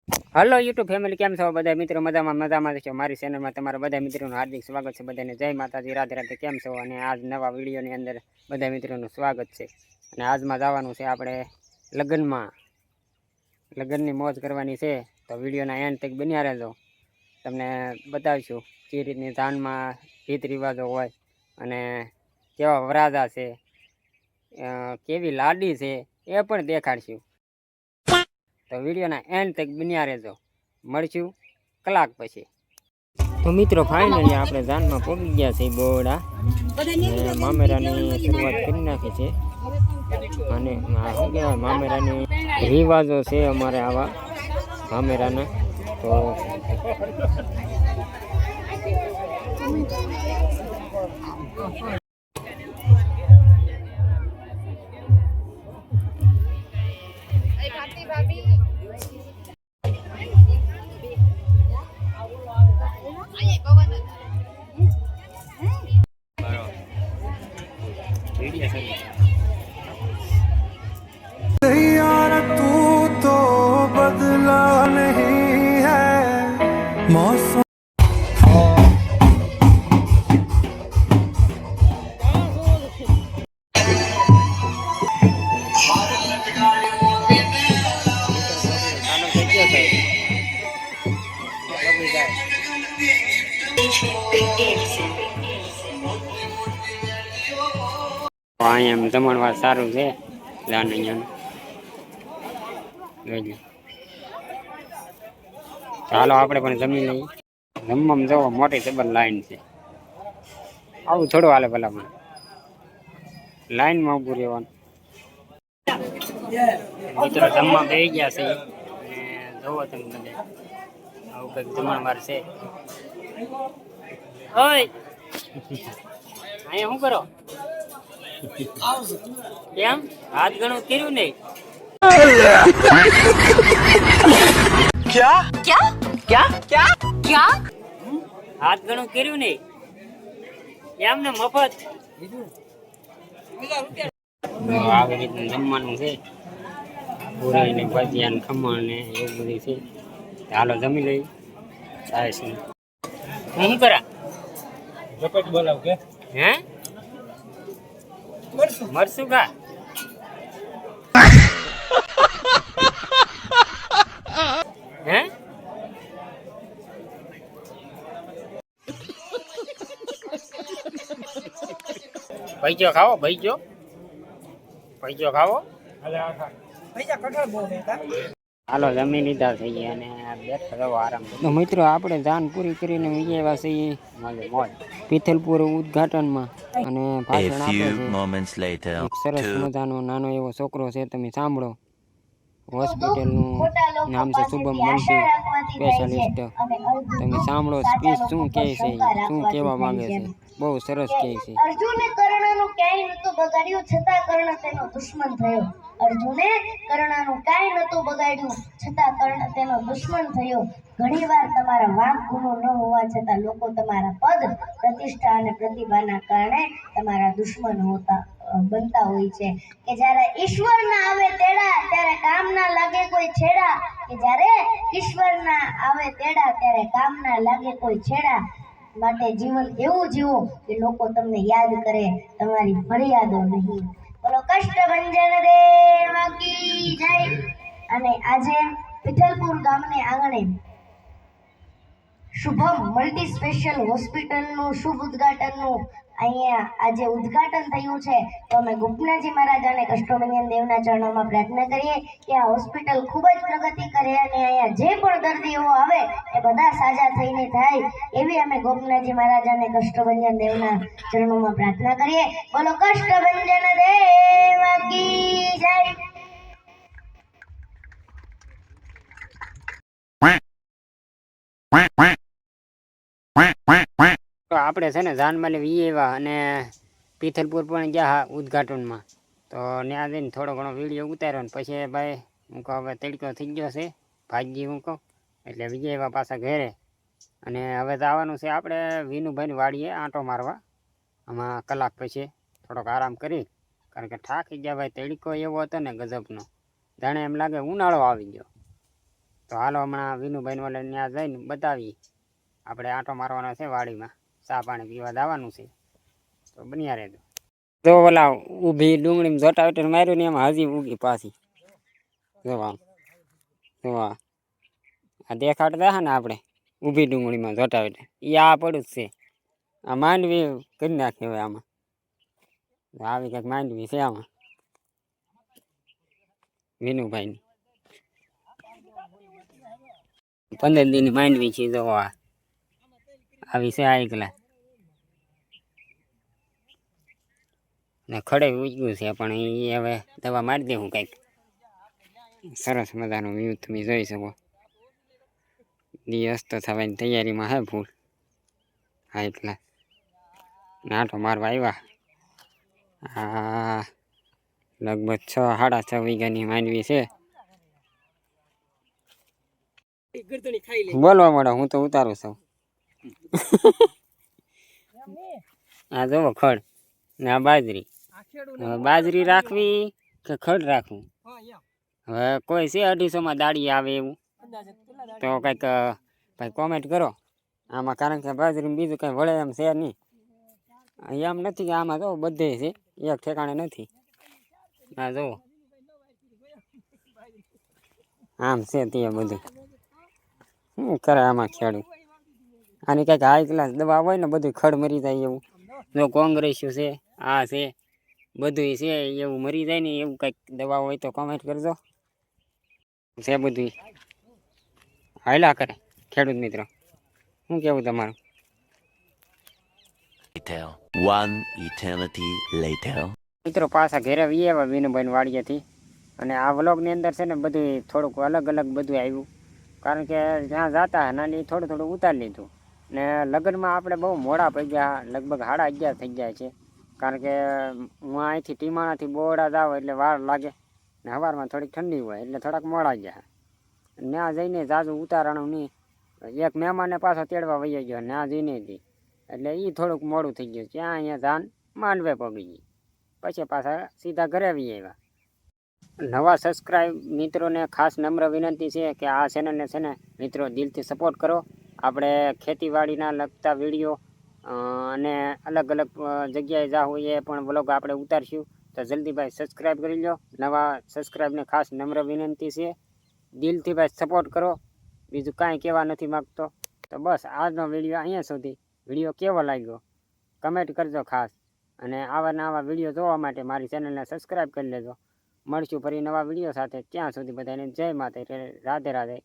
Hello YouTube family, કેમ છો બધા મિત્રો? મજામાં છો? મારી ચેનલમાં તમારા બધા મિત્રોનું હાર્દિક સ્વાગત છે. બધાને જય માતાજી, રાધે રાધે. કેમ છો? અને આજ નવા વિડીયોની અંદર બધા મિત્રોનું સ્વાગત છે. અને આજમાં જવાનું છે આપણે લગ્નની મોજ કરવાની છે. તો વિડીયોના એન્ડ તક બન્યા રહેજો. તમને બતાવીશું જે રીતની ધાનમાં રીત રિવાજો હોય અને કેવા વરાજા છે, કેવી લાડી છે, એ પણ દેખાડશું. તો વિડીયોના એન્ડ તક બન્યા રહેજો. મળશું કલાક પછી. તો મિત્રો ફાઇનલી આપણે જાનમાં પહોંચી ગયા છે. બોડા મામેરાની શરૂઆત કરી નાખી છે. અને શું કહેવાય, મામેરાની રિવાજો છે અમારે આવા મામેરાના. તો यार तू तो बदला नहीं है मौसम। અહીંયા જમણવાર સારું છે. ચાલો આપણે પણ જમી લઈએ. જમવામાં જવો મોટી જબર લાઈન છે. આવું થોડું હાલે ભલા મને લાઈનમાં ઊભું રહેવાનું. મિત્રો જમવા બેસી ગયા છે. અને જોવો તમે બધે આવું કંઈક જમણવાર છે. ઓય અહીંયા શું કરો? કેમ હાથ ઘણું કર્યું નહીં? क्या क्या क्या क्या क्या હાથ ઘણું કર્યું નહીં એમને મફત આવી રીતનું જમવાનું છે. પૂરી ને ભજીયા ને ખમણ ને એવું બધું છે. હાલો જમી લઈ. થાય છે હું કરા ઝપટ બોલાવ કે હે મરસું કા હે ભૈજો ખાવો? ભૈજો ખાવો? હાલો જમી લીધા થઈ ગયા અને બેઠા રહો આરામ. તો મિત્રો આપણે જાન પૂરી કરીને આવ્યા છીએ મોજ પિથલપુર ઉદ્ઘાટનમાં. અને પાછળ આપણે એક સરસ મજાનો નાનો એવો છોકરો છે, તમે સાંભળો. હોસ્પિટલનું નામ છે શુભમ મલ્ટી સ્પેશિયાલિસ્ટ. તમે સાંભળો સ્પીચ શું કહે છે, શું કહેવા માંગે છે. બહુ સરસ કહે છે. અર્જુને કર્ણનું ક્યાંય નતું બગાડ્યું, છતાં કર્ણ તેનો દુશ્મન થયો. અર્જુને કર્ણનું કાંઈ નતું બગાડ્યું, છતાં કર્ણ તેનો દુશ્મન થયો. ઘણીવાર તમારા વાંક ગુનો ન હોવા છતાં લોકો તમારા પદ, પ્રતિષ્ઠા અને પ્રતિભાના કારણે તમારા દુશ્મન બનતા હોય છે. કે જ્યારે ઈશ્વરના આવે તેડા ત્યારે કામ ના લાગે કોઈ છેડા. કે જ્યારે ઈશ્વરના આવે તેડા ત્યારે કામ ના લાગે કોઈ છેડા. માટે જીવન એવું જીવો કે લોકો તમને યાદ કરે, તમારી ફરિયાદો નહીં. બોલો કષ્ટભંજન દેવ કી જય. અને આજે પિથલપુર ગામને આંગણે શુભમ મલ્ટી સ્પેશિયલ હોસ્પિટલનું શુભ ઉદ્ઘાટનનું અહીંયા આજે ઉદ્ઘાટન થયું છે. તો અમે ગોપનાથજી મહારાજ અને કષ્ટભંજન દેવના ચરણોમાં પ્રાર્થના કરીએ કે આ હોસ્પિટલ ખૂબ જ પ્રગતિ કરે અને અહીંયા જે પણ દર્દીઓ આવે એ બધા સાજા થઈને થાય, એવી અમે ગોપનાથજી મહારાજ અને કષ્ટભંજન દેવના ચરણોમાં પ્રાર્થના કરીએ. બોલો કષ્ટભંજન દેવ કી જય. તો આપણે છે ને જાનમાલી વીએવા અને પિથલપુર પણ ગયા ઉદ્ઘાટનમાં. તો ત્યાં જઈને થોડો ઘણો વિડીયો ઉતાર્યો ને પછી ભાઈ હું કહું હવે તડકો થઈ ગયો છે, ભાગી હું કહું એટલે વિજયવા પાછા ઘેરે. અને હવે જવાનું છે આપણે વિનુભાઈની વાડીએ આંટો મારવા. આમાં કલાક પછી થોડોક આરામ કરી, કારણ કે થાકી ગયા ભાઈ. તડકો એવો હતો ને ગજબનો, જાણે એમ લાગે ઉનાળો આવી ગયો. તો હાલો હમણાં વિનુભાઈ વાળા ત્યાં જઈને બતાવી આપણે આંટો મારવાનો છે વાડીમાં, ચા પાણી પીવા જવાનું છે, તો બન્યા રહેજો. તો ઓલા ઊભી ડુંગળીમાં જોટાવેટર માર્યું ને એમાં હજી ઉગી પાછી. જોવા જોવા આ દેખાડતા હા ને આપણે ઊભી ડુંગળીમાં જોટાવેટર એ આ પડું જ છે. આ માંડવી કરી નાખી હવે આમાં, આવી કંઈક માંડવી છે આમાં વિનુભાઈની. 15 દિન માંડવી છે. જો આવી છે આ એકલા ને ખડે ઉગ્યું છે, પણ એ હવે દવા મારી દેવું કંઈક. સરસ મજાનું વ્યૂ તમે જોઈ શકો. દિવસ તો થવાની તૈયારીમાં હે ફૂલ. હા એકલા નાટો મારવા આવ્યા. આ લગભગ 6-6.5 વીઘાની માંડવી છે. બોલવા મળો, હું તો ઉતારું છું. આ જોવો ખડ ને આ બાજરી. હવે બાજરી રાખવી કે ખડ રાખવું? હવે કોઈ છે 250માં દાડી આવે એવું તો કંઈક ભાઈ કોમેન્ટ કરો આમાં, કારણ કે બાજરી બીજું કંઈ વળે એમ છે નહીં. એમ નથી કે આમાં જો બધે છે, એક ઠેકાણે નથી. હા જુઓ આમ છે તે બધું. શું કરે આમાં ખેડૂત? આની કંઈક હાઈ ક્લાસ દવા હોય ને બધું ખડ મરી જાય એવું. જો કોંગ્રેસ્યું છે, આ છે બધું છે એવું મરી જાય ને એવું કંઈક દવા હોય તો કોમેન્ટ કરજો. છે બધું હાયલા કરે ખેડૂત મિત્રો. શું કેવું તમારું? One eternity later. મિત્રો પાછા ઘરે વી આવ્યા વિનુભાઈ વાડીએથી, અને આ વ્લોગની અંદર છે ને બધું થોડુંક અલગ અલગ બધું આવ્યું, કારણ કે જ્યાં જતા નાની થોડું થોડું ઉતારી લીધું. ને લગ્નમાં આપણે બહુ મોડા પગ્યા, લગભગ 11:30 થઈ ગયા છે, કારણ કે હું અહીંથી ટીમાણાથી બોડા જાવ એટલે વાર લાગે ને સવારમાં થોડીક ઠંડી હોય એટલે થોડાક મોડા ગયા. ત્યાં જઈને જાજુ ઉતારણું નહીં. એક મહેમાનને પાછો તેડવા વહી ગયો ત્યાં જઈને હતી, એટલે એ થોડુંક મોડું થઈ ગયું. ત્યાં અહીંયા ધાન માંડવે પગી ગઈ, પછી પાછા સીધા ઘરે આવી આવ્યા. નવા સબસ્ક્રાઈબ મિત્રોને ખાસ નમ્ર વિનંતી છે કે આ ચેનલને છે ને મિત્રો દિલથી સપોર્ટ કરો. આપણે ખેતીવાડીના લગતા વિડીયો અને અલગ અલગ જગ્યાએ જા હોય એ પણ વ્લોગ આપણે ઉતારશું, તો જલ્દી ભાઈ સબસ્ક્રાઈબ કરી લો. નવા સબસ્ક્રાઈબને ખાસ નમ્ર વિનંતી છે, દિલથી ભાઈ સપોર્ટ કરો. બીજું કાંઈ કહેવા નથી માગતો. તો બસ આજનો વિડીયો અહીંયા સુધી. વિડીયો કેવો લાગ્યો કમેન્ટ કરજો ખાસ, અને આવા વિડીયો જોવા માટે મારી ચેનલને સબસ્ક્રાઈબ કરી લેજો. મળશું ફરી નવા વિડીયો સાથે. ત્યાં સુધી બધાને જય માતા, રાધે રાધે.